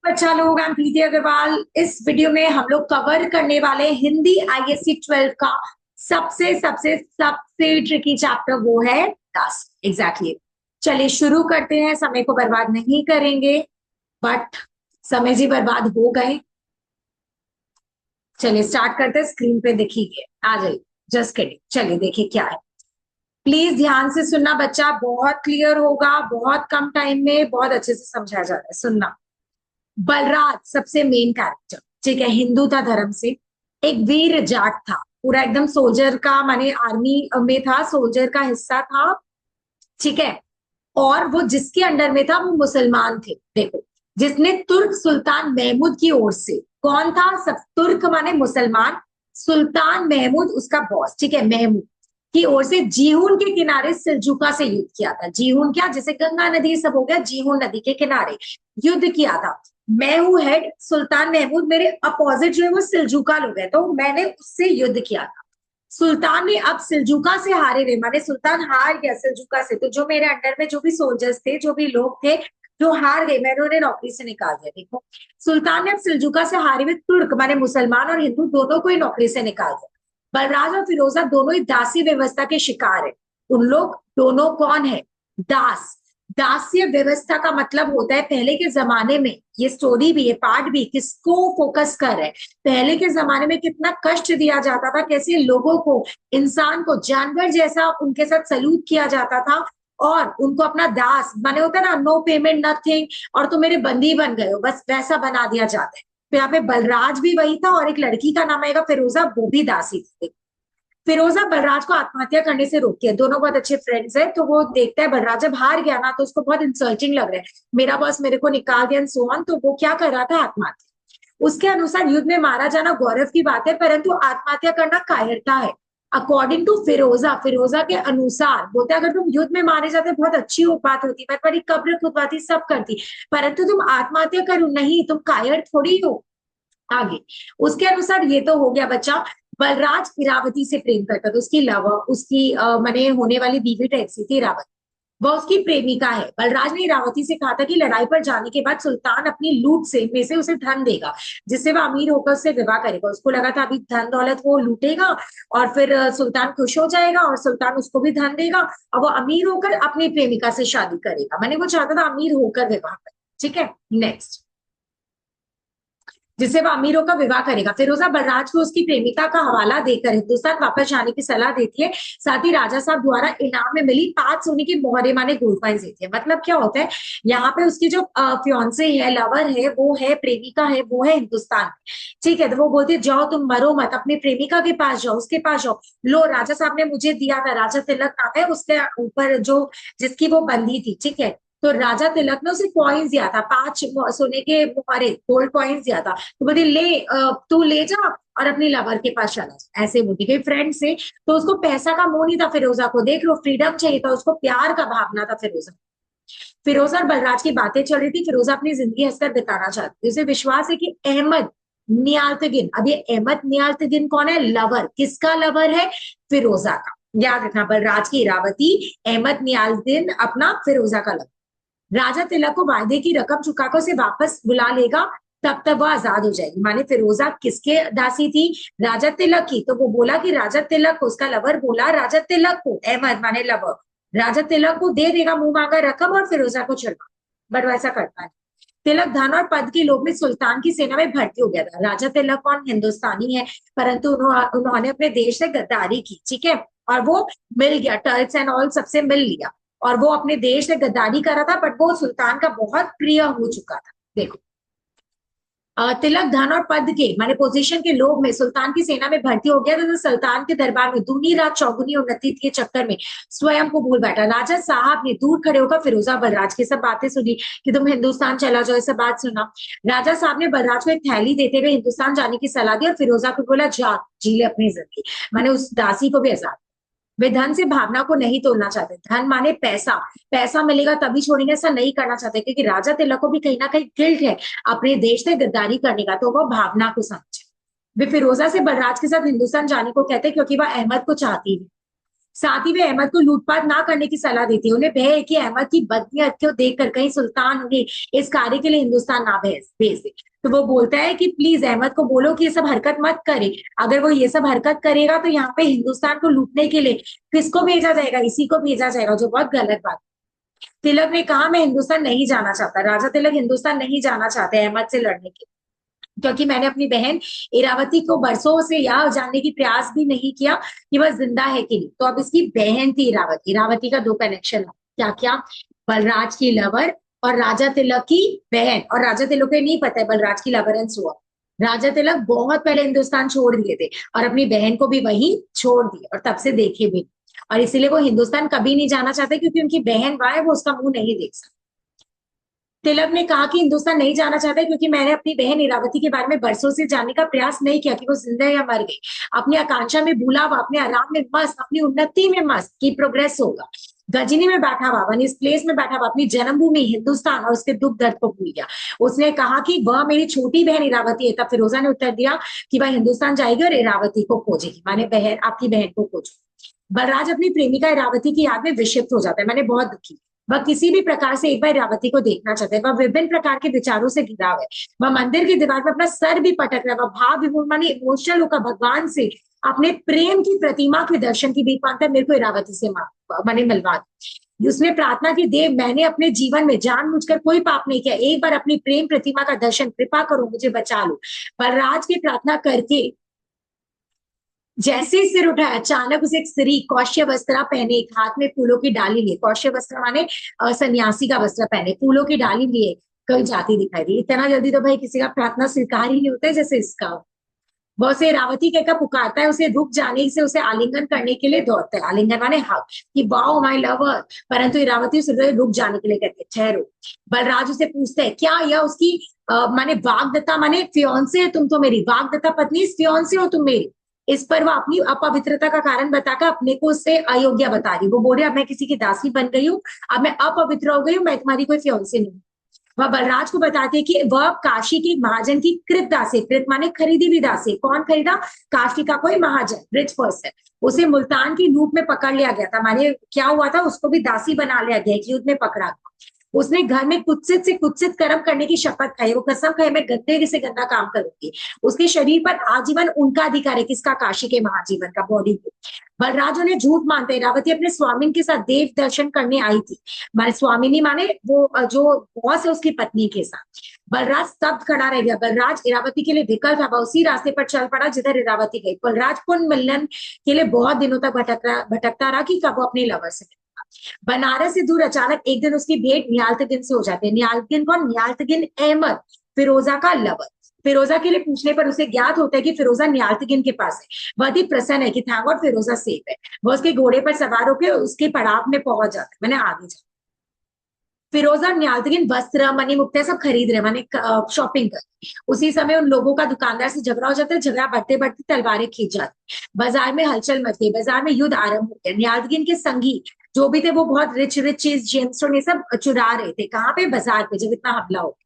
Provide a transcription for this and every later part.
अच्छा लोग, I am प्रीति अग्रवाल। इस वीडियो में हम लोग कवर करने वाले हैं हिंदी आईएससी 12 का सबसे सबसे सबसे ट्रिकी चैप्टर, वो है टास्क। एग्जैक्टली। चलिए शुरू करते हैं, समय को बर्बाद नहीं करेंगे। बट समय जी बर्बाद हो गए। चलिए स्टार्ट करते हैं। स्क्रीन पे देखिए, आ जाइए। Just kidding. चलिए देखिए क्या है। प्लीज ध्यान से सुनना बच्चा, बहुत क्लियर होगा, बहुत कम टाइम में बहुत अच्छे से समझाया जा रहा है। सुनना। बलराज सबसे मेन कैरेक्टर, ठीक है, हिंदू था धर्म से। एक वीर जाट था, पूरा एकदम सोल्जर का, माने आर्मी में था, सोल्जर का हिस्सा था। ठीक है। और वो जिसके अंडर में था वो मुसलमान थे। देखो, जिसने तुर्क सुल्तान महमूद की ओर से, कौन था? सब तुर्क माने मुसलमान, सुल्तान महमूद उसका बॉस, ठीक है, महमूद की ओर से जीहून के किनारे सिलजुका से युद्ध किया था। जीहून क्या, जैसे गंगा नदी सब हो गया, जीहून नदी के किनारे युद्ध किया था। मैं हूं हेड, सुल्तान महमूद, मेरे अपोजिट जो है वो सिलजुका लोग है, तो मैंने उससे युद्ध किया था। सुल्तान ने अब सिलजुका से हारे हुए, माने सुल्तान हार गया सिलजुका से, तो जो मेरे अंडर में जो भी सोल्जर्स थे, जो भी लोग थे जो हार गए, मैंने उन्हें नौकरी से निकाल दिया। देखो, सुल्तान ने अब सिलजुका से हारे हुए तुर्क माने मुसलमान और हिंदू दोनों को ही नौकरी से निकाल दिया। बलराज और फिरोजा दोनों ही दासी व्यवस्था के शिकार है। उन लोग दोनों कौन है? दास। दास्य व्यवस्था का मतलब होता है, पहले के जमाने में, ये स्टोरी भी, ये पार्ट भी किसको फोकस कर रहा है? पहले के जमाने में कितना कष्ट दिया जाता था, कैसे लोगों को, इंसान को जानवर जैसा उनके साथ सलूक किया जाता था, और उनको अपना दास माने, होता है ना, नो पेमेंट नथिंग, और तुम मेरे बंदी बन गए हो, बस वैसा बना दिया जाता है। तो यहाँ पे बलराज भी वही था, और एक लड़की का नाम आएगा फिरोजा, वो भी दासी थी। फिरोजा बलराज को आत्महत्या करने से रोकती है, दोनों बहुत अच्छे फ्रेंड्स हैं। तो वो देखता है बलराज जब हार गया ना, तो उसको बहुत इंसल्टिंग लग रहा है, मेरा बॉस मेरे को निकाल दिया, सो ऑन। तो वो क्या कर रहा था? आत्महत्या। उसके अनुसार युद्ध में मारा जाना गौरव की बात है, परंतु आत्महत्या करना कायरता है। अकॉर्डिंग टू फिरोजा, फिरोजा के अनुसार बोलते अगर तुम युद्ध में मारे जाते बहुत अच्छी बात होती, मैं तुम्हारी कब्र खुदवाती, सब करती, परंतु तुम आत्महत्या करो नहीं, तुम कायर थोड़ी हो। आगे उसके अनुसार ये तो हो गया बच्चा। बलराज इरावती से प्रेम करता था, उसकी लवर, उसकी मने होने वाली बीवी टाइप सी थी इरावती। वह उसकी प्रेमिका है। बलराज ने इरावती से कहा था कि लड़ाई पर जाने के बाद सुल्तान अपनी लूट से में से उसे धन देगा, जिससे वह अमीर होकर उससे विवाह करेगा। उसको लगा था अभी धन दौलत वो लूटेगा और फिर सुल्तान खुश हो जाएगा और सुल्तान उसको भी धन देगा, और वो अमीर होकर अपनी प्रेमिका से शादी करेगा। मैंने वो चाहता था अमीर होकर विवाह करे। ठीक है, नेक्स्ट, जिससे वह अमीरों का विवाह करेगा। फिरोजा बलराज को उसकी प्रेमिका का हवाला देकर हिंदुस्तान वापस जाने की सलाह देती है। साथ ही राजा साहब द्वारा इनाम में मिली 5 सोने की मोहरे माने गोल्ड कॉइन्स देती है। मतलब क्या होता है, यहाँ पे उसकी जो फियांसे है, लवर है, वो है, प्रेमिका है, वो है हिंदुस्तान। ठीक है, तो वो बोलती है जाओ तुम मरो मत, अपनी प्रेमिका के पास जाओ, उसके पास जाओ। लो, राजा साहब ने मुझे दिया था, राजा तिलक नाम है उसके ऊपर, जो जिसकी वो बंदी थी। ठीक है, तो राजा तिलक ने उसे कॉइन्स दिया था, 5 सोने के मुहारे गोल्ड कॉइन्स दिया था। तो बोली ले, तू ले जा और अपनी लवर के पास चला जा। ऐसे बोली गई फ्रेंड से। तो उसको पैसा का मोह नहीं था फिरोजा को, देख लो, फ्रीडम चाहिए था उसको, प्यार का भावना था फिरोजा। फिरोजा और बलराज की बातें चल रही थी। फिरोजा अपनी जिंदगी हंसकर बिताना चाहती थी। उसे विश्वास है कि अहमद नियाल्तगिन, अब ये अहमद नियाल्तगिन कौन है? लवर। किसका लवर है? फिरोजा का। याद रखना, बलराज की इरावती, अहमद नियाल्तगिन अपना फिरोजा का लवर। राजा तिलक को वायदे की रकम चुकाकर उसे वापस बुला लेगा, तब तक वह आजाद हो जाएगी। माने फिरोजा किसके दासी थी? राजा तिलक की। तो वो बोला कि राजा तिलक को, उसका लवर बोला राजा तिलक को, अहमद माने लवर, राजा तिलक को दे देगा मुंह मांगा रकम और फिरोजा को छुड़वा। बट वैसा करता है। तिलक धन और पद के लोभ में सुल्तान की सेना में भर्ती हो गया था। राजा तिलक कौन? हिंदुस्तानी है, परंतु उन्होंने अपने देश से गद्दारी की। ठीक है, और वो मिल गया, टर्क्स एंड ऑल सबसे मिल लिया, और वो अपने देश से गद्दारी कर रहा था, बट वो सुल्तान का बहुत प्रिय हो चुका था। देखो, तिलक धन और पद के माने पोजीशन के लोभ में सुल्तान की सेना में भर्ती हो गया, तो सुल्तान के दरबार में दूनी रात चौगुनी उन्नति के चक्कर में स्वयं को भूल बैठा। राजा साहब ने दूर खड़े होकर फिरोजा बलराज की सब बातें सुनी कि तुम हिंदुस्तान चला जाओ, ऐसा बात सुना। राजा साहब ने बलराज को एक थैली देते हुए हिंदुस्तान जाने की सलाह दी, और फिरोजा को बोला जा जी ले अपनी जिंदगी, माने उस दासी को भी आजाद। वे धन से भावना को नहीं तोड़ना चाहते। धन माने पैसा, पैसा मिलेगा तभी छोड़ेंगे, ऐसा नहीं करना चाहते, क्योंकि राजा तिलक को भी कहीं ना कहीं गिल्ट है अपने देश से गद्दारी करने का, तो वह भावना को समझे। वे फिरोजा से बलराज के साथ हिंदुस्तान जाने को कहते, क्योंकि वह अहमद को चाहती है। साथ ही वे अहमद को लूटपाट ना करने की सलाह देती है। उन्हें भय है कि अहमद की बदनीयत को देखकर कहीं सुल्तान उन्हें इस कार्य के लिए हिंदुस्तान ना भेज दे। तो वो बोलता है कि प्लीज अहमद को बोलो कि ये सब हरकत मत करे। अगर वो ये सब हरकत करेगा तो यहाँ पे हिंदुस्तान को लूटने के लिए किसको भेजा जाएगा, इसी को भेजा जाएगा, जो बहुत गलत बात। तिलक ने कहा मैं हिंदुस्तान नहीं जाना चाहता। राजा तिलक हिंदुस्तान नहीं जाना चाहते अहमद से लड़ने के, क्योंकि मैंने अपनी बहन इरावती को बरसों से यह जानने की प्रयास भी नहीं किया कि वह जिंदा है कि नहीं। तो अब इसकी बहन थी इरावती। इरावती का दो कनेक्शन है, क्या क्या, बलराज की लवर और राजा तिलक की बहन। और राजा तिलक को नहीं पता है बलराज की लवरेंस हुआ। राजा तिलक बहुत पहले हिंदुस्तान छोड़ दिए थे और अपनी बहन को भी वही छोड़ दिए और तब से देखे भी। और इसीलिए वो हिंदुस्तान कभी नहीं जाना चाहते, क्योंकि उनकी बहन वह है, वो उसका मुंह नहीं देख सकती। तिलक ने कहा कि हिंदुस्तान नहीं जाना चाहता क्योंकि मैंने अपनी बहन इरावती के बारे में बरसों से जानने का प्रयास नहीं किया कि वो जिंदा है या मर गई। अपनी आकांक्षा में भूला हुआ, अपने आराम में मस्त, अपनी उन्नति में मस्त की प्रोग्रेस होगा। गजनी में बैठा हुआ, इस प्लेस में बैठा हुआ अपनी जन्मभूमि हिंदुस्तान और उसके दुख दर्द को भूल गया। उसने कहा कि वह मेरी छोटी बहन इरावती है। तब फिरोजा ने उत्तर दिया कि वह हिंदुस्तान जाएगी और इरावती को खोजेगी, माने बहन, आपकी बहन को खोजो। बलराज अपनी प्रेमिका इरावती की याद में विक्षिप्त हो जाता है, मैंने बहुत दुखी। वह किसी भी प्रकार से एक बार इरावती को देखना चाहते हैं। वह विभिन्न प्रकार के विचारों से घिरा हुआ है। वह मंदिर की दीवार पर अपना सर भी पटक रहा है। वह भाव विभोर माने इमोशनल होकर भगवान से अपने प्रेम की प्रतिमा के दर्शन की भीख मांगता है, मेरे को इरावती से माने मिलवा दो। उसने प्रार्थना की, देव मैंने अपने जीवन में जानबूझकर कोई पाप नहीं किया, एक बार अपनी प्रेम प्रतिमा का दर्शन कृपा करो, मुझे बचा लो। बलराज की प्रार्थना करके जैसे सिर उठाया, अचानक उसे एक स्त्री कौश्य वस्त्र पहने, एक हाथ में फूलों की डाली लिए, कौश्य वस्त्र माने सन्यासी का वस्त्र पहने, फूलों की डाली लिए कोई जाति दिखाई दी। इतना जल्दी तो भाई किसी का प्रार्थना स्वीकार ही नहीं होता है जैसे इसका। वो उसे इरावती कहकर पुकारता है, उसे रुक जाने से उसे आलिंगन करने के लिए दौड़ता है। आलिंगन माने हक, कि वाओ माय लवर। परंतु इरावती उसे रुक जाने के लिए कहते हैं ठहरो। बलराज उसे पूछते हैं क्या यह उसकी माने वाग्दत्ता, माने फियोंसे है तुम तो मेरी, वाग्दत्ता पत्नी, फियोंसे हो तुम मेरी। इस पर वह अपनी अपवित्रता का कारण बताकर अपने को उससे अयोग्य बता रही। वो बोल रही अब मैं किसी की दासी बन गई हूँ, अब मैं अपवित्र हो गई हूँ, मैं तुम्हारी कोई फियोंसे नहीं। वह बलराज को बताते हैं कि वह काशी की महाजन की कृत दासी, कृत माने खरीदी हुई दासी। कौन खरीदा? काशी का कोई महाजन, रिच पर्सन। उसे मुल्तान की लूट में पकड़ लिया गया था, माने क्या हुआ था, उसको भी दासी बना लिया गया, युद्ध में पकड़ा गया। उसने घर में कुत्सित से कुत्सित कर्म करने की शपथ खाई। वो कसम खाई मैं गंदे से गंदा काम करूंगी। उसके शरीर पर आजीवन उनका अधिकार है, किसका? काशी के महाजीवन का, बॉडी पे। बलराज उन्हें झूठ मानते हैं। इरावती अपने स्वामी के साथ देव दर्शन करने आई थी। माने स्वामिनी माने वो जो बॉस है उसकी पत्नी के साथ। बलराज स्तब्ध खड़ा रह गया। बलराज इरावती के लिए विकल था, वह उसी रास्ते पर चल पड़ा जिधर इरावती गई। बलराज पुण्य मिलन के लिए बहुत दिनों तक भटकता रहा कि कब वो अपने लवर से। बनारस से दूर अचानक एक दिन उसकी भेंट नियालतगिन से हो जाती है। नियालतगिन कौन? नियालतगिन अहमद, फिरोजा का लवर। फिरोजा के लिए पूछने पर उसे ज्ञात होता है कि फिरोजा नियालतगिन के पास है। वह भी प्रसन्न है कि थैंक गॉड फिरोजा सेफ है। वह उसके घोड़े पर सवार होकर उसके पड़ाव में पहुंच जाता है, मैंने आगे जा। फिरोजा और नियालतगिन वस्त्र, मनी मुक्ता सब खरीद रहे, माने शॉपिंग कर। उसी समय उन लोगों का दुकानदार से झगड़ा हो जाता है। झगड़ा बढ़ते बढ़ते तलवारें खींच जाती। बाजार में हलचल मचती है। बाजार में युद्ध आरंभ हो गया। नियालतगिन के संगी जो भी थे वो बहुत रिच रिच चीज जेम्स ये सब चुरा रहे थे। कहाँ पे? बाजार पे, जब इतना हमला हो।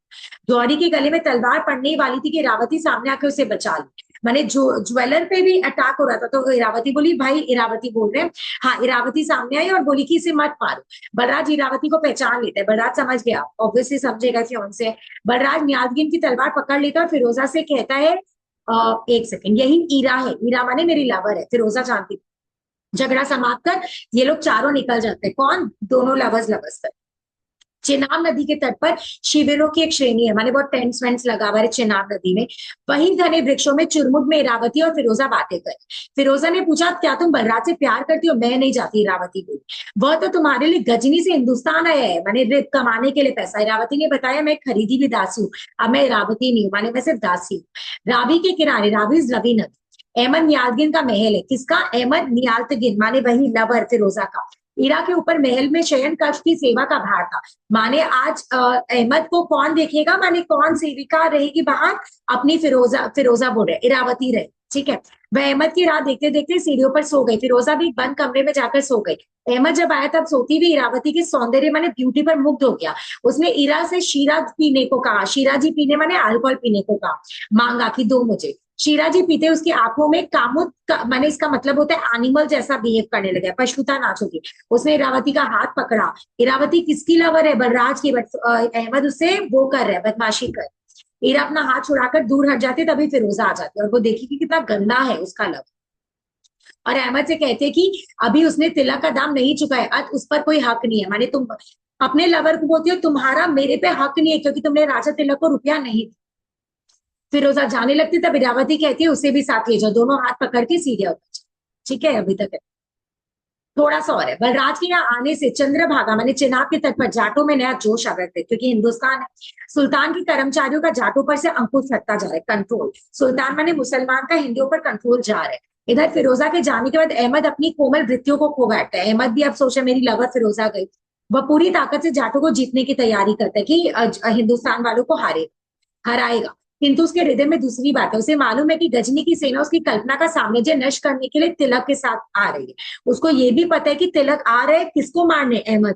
गौरी के गले में तलवार पड़ने वाली थी कि इरावती सामने आके उसे बचा ली। मैंने जो ज्वेलर पे भी अटैक हो रहा था तो इरावती बोली, भाई इरावती बोल रहे हैं, हाँ इरावती सामने आई और बोली कि इसे मत मारो। बलराज इरावती को पहचान लेता है। बलराज समझ गया, ऑब्वियसली समझेगा कि उनसे। बलराज नियाजगिन की तलवार पकड़ लेता और फिरोजा से कहता है एक सेकंड, यही ईरा है। ईरा माने मेरी लवर है, फिरोजा जानती। झगड़ा समाप्त कर ये लोग चारों निकल जाते हैं। कौन? दोनों लवर्स लवर्स कर। चिनाब नदी के तट पर शिविरों की एक श्रेणी है, माने बहुत टेंट्स वेंट्स लगा हुआ है चिनाब नदी में। वहीं घने वृक्षों में चुरमुट में इरावती और फिरोजा बातें कर। फिरोजा ने पूछा क्या तुम बलराज से प्यार करती हो? मैं नहीं जाती, इरावती बोली। वह तो तुम्हारे लिए गजनी से हिंदुस्तान आया है, माने रिप कमाने के लिए पैसा। इरावती ने बताया मैं खरीदी भी दासी हूँ, अब मैं इरावती नहीं हूँ, माने मैं सिर्फ दासी हूँ। रावी के किनारे, रावी रवि नदी, अहमद नियालगिन का महल है। किसका? अहमद नियालतगिन माने वही लवर फिरोजा का। ईरा के ऊपर महल में शयन कक्ष की सेवा का भार था। माने आज अहमद को कौन देखेगा, माने कौन सेविका रहेगी बाहर? अपनी फिरोजा, फिरोजा बोल रहे इरावती रहे, ठीक है। वह अहमद की राह देखते देखते सीढ़ियों पर सो गई। फिरोजा भी बंद कमरे में जाकर सो गई। अहमद जब आया तब सोती हुई इरावती के सौंदर्य माने ब्यूटी पर मुग्ध हो गया। उसने ईरा से शीरा पीने को कहा। शीरा जी पीने माने अल्कोहल पीने को कहा। मांगा कि दो मुझे। शीरा जी पीते उसकी आंखों में कामुक माने इसका मतलब होता है एनिमल जैसा बिहेव करने लगा, पशुता नाच होगी। उसने इरावती का हाथ पकड़ा। इरावती किसकी लवर है? बलराज की, बट अहमद उससे वो कर रहा है, बदमाशी कर। हीरा अपना हाथ छुड़ाकर दूर हट जाते, तभी फिरोजा आ जाती है और वो देखी कि कितना गंदा है उसका लव। और अहमद से कहते कि अभी उसने तिलक का दाम नहीं चुकाया, आज उस पर कोई हक नहीं है। माने तुम अपने लवर को बोलती हो तुम्हारा मेरे पे हक नहीं है क्योंकि तुमने राजा तिलक को रुपया नहीं। फिरोजा जाने लगती तब इरावती कहती है उसे भी साथ ले जाओ, दोनों हाथ पकड़ के सीधे उतर जाओ। ठीक है, अभी तक है। थोड़ा सा और है। बलराज के यहाँ आने से चंद्रभागा माने चिनाब के तट पर जाटों में नया जोश आ गए थे, क्योंकि हिंदुस्तान है। सुल्तान के कर्मचारियों का जाटों पर से अंकुश हटता जा रहा है, कंट्रोल। सुल्तान माने मुसलमान का हिंदियों पर कंट्रोल जा रहा है। इधर फिरोजा के जाने के बाद अहमद अपनी कोमल वृत्तियों को खो बैठता है। अहमद भी अब सोचा मेरी लवर फिरोजा गई। वह पूरी ताकत से जाटों को जीतने की तैयारी करता है कि हिंदुस्तान वालों को हराएगा। किंतु उसके हृदय में दूसरी बात है। उसे मालूम है कि गजनी की सेना उसकी कल्पना का साम्राज्य नष्ट करने के लिए तिलक के साथ आ रही है। उसको ये भी पता है कि तिलक आ रहे किसको मारने, अहमद।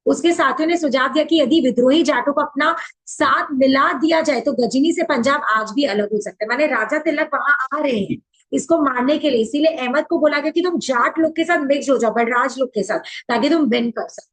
उसके साथियों ने सुझाव दिया कि यदि विद्रोही जाटों को अपना साथ मिला दिया जाए तो गजनी से पंजाब आज भी अलग हो सकता है। माने राजा तिलक वहां आ रहे हैं इसको मारने के लिए, इसीलिए अहमद को बोला गया कि तुम जाट लोग के साथ मिक्स हो जाओ, बलराज लोग के साथ, ताकि तुम विन कर सको।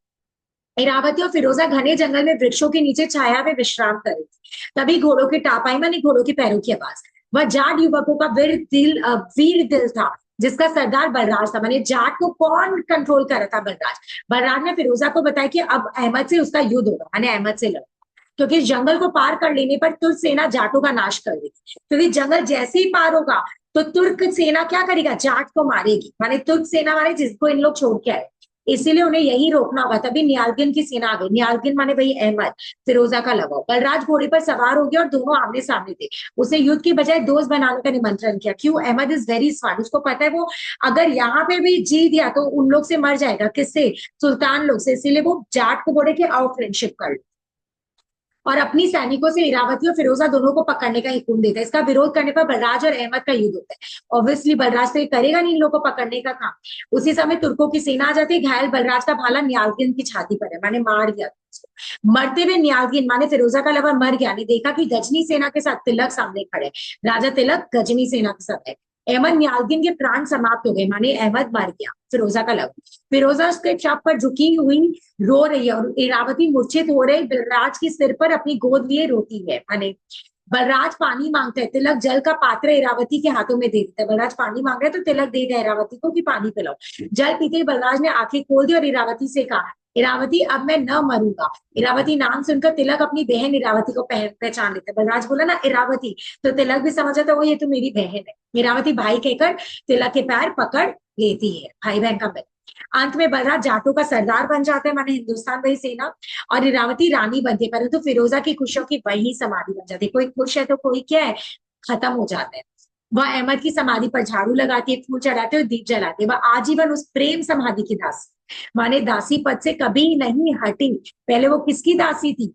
इरावती और फिरोजा घने जंगल में वृक्षों के नीचे छाया में विश्राम कर रही थी। तभी घोड़ों की टापाई मानी घोड़ों के पैरों की आवाज। वह जाट युवकों का वीर दिल था, जिसका सरदार बलराज था। माने जाट को कौन कंट्रोल कर रहा था? बलराज। बलराज ने फिरोजा को बताया कि अब अहमद से उसका युद्ध होगा, माने अहमद से लड़, क्योंकि इस जंगल को पार कर लेने पर तुर्क सेना जाटों का नाश कर देगी। क्योंकि जंगल जैसे ही पार होगा तो तुर्क सेना क्या करेगा? जाट को मारेगी। माने तुर्क सेना माने जिसको इन लोग छोड़ के आए, इसीलिए उन्हें यही रोकना होगा। तभी नियालगिन की सेना आ गई। नियालगिन माने वही अहमद, फिरोजा का लगाव। बलराज घोड़े पर सवार हो गया और दोनों आमने सामने थे। उसने युद्ध की बजाय दोस्त बनाने का निमंत्रण किया। क्यों? Ahmed is very smart. उसको पता है वो अगर यहाँ पे भी जी दिया तो उन लोग से मर जाएगा। किससे? सुल्तान लोग से। इसीलिए वो जाट को बोले कि आओ फ्रेंडशिप कर लो, और अपनी सैनिकों से इरावती और फिरोजा दोनों को पकड़ने का हुक्म देता है। इसका विरोध करने पर बलराज और अहमद का युद्ध होता है। ऑब्वियसली बलराज तो ये करेगा नहीं इन लोगों को पकड़ने का काम। उसी समय तुर्कों की सेना आ जाती है। घायल बलराज का भाला नियालगिन की छाती पर है, माने मार दिया उसको। मरते हुए नियालगिन माने फिरोजा का लवर मर गया। ने देखा कि गजनी सेना के साथ तिलक सामने खड़े। राजा तिलक गजनी सेना के साथ है। अहमद नियालगिन के प्राण समाप्त हो गए, माने अहमद मर गया, फिरोजा का लवर। फिरोजा उसके शव पर झुकी हुई रो रही है और इरावती मूर्छित हो रही बलराज के सिर पर अपनी गोद लिए रोती है। माने बलराज पानी मांगता है, तिलक जल का पात्र इरावती के हाथों में दे देता है। बलराज पानी मांग रहा है तो तिलक दे दिया इरावती को कि पानी पिलाओ। जल पीते ही बलराज ने आंखें खोल दी और इरावती से कहा, इरावती अब मैं न मरूंगा। इरावती नाम सुनकर तिलक अपनी बहन इरावती को पहचान लेता है। बलराज बोला ना इरावती, तो तिलक भी समझ आता है वो ये तो मेरी बहन है। इरावती भाई कहकर तिलक के पैर पकड़ लेती है, भाई बहन का। अंत में बलराज जाटों का सरदार बन जाता है, माने हिंदुस्तान वही सेना, और इरावती रानी बनती है। परंतु फिरोजा की खुशियों की वही समाधि बन जाती है। कोई खुश है तो कोई क्या है, खत्म हो जाता है। वह अहमद की समाधि पर झाड़ू लगाती है, फूल चढ़ाते और दीप जलाते। वह आजीवन उस प्रेम समाधि की दासी, माने दासी पद से कभी नहीं हटी। पहले वो किसकी दासी थी?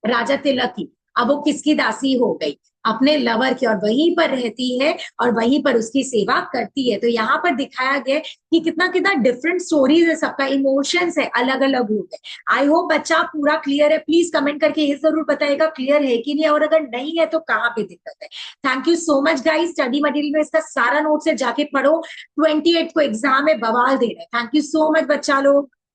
राजा तिलक की। अब वो किसकी दासी हो गई? अपने लवर की, और वहीं पर रहती है और वहीं पर उसकी सेवा करती है। तो यहाँ पर दिखाया गया कि कितना कितना डिफरेंट स्टोरीज है, सबका इमोशंस है, अलग अलग लोग है। आई होप बच्चा पूरा क्लियर है। प्लीज कमेंट करके ये जरूर बताएगा क्लियर है कि नहीं, और अगर नहीं है तो कहाँ पे दिक्कत है। Thank you so much guys. Study material में इसका सारा नोट्स है, जाके पढ़ो। 28 को एग्जाम है, बवाल दे रहे हैं। थैंक यू सो मच बच्चा लोग।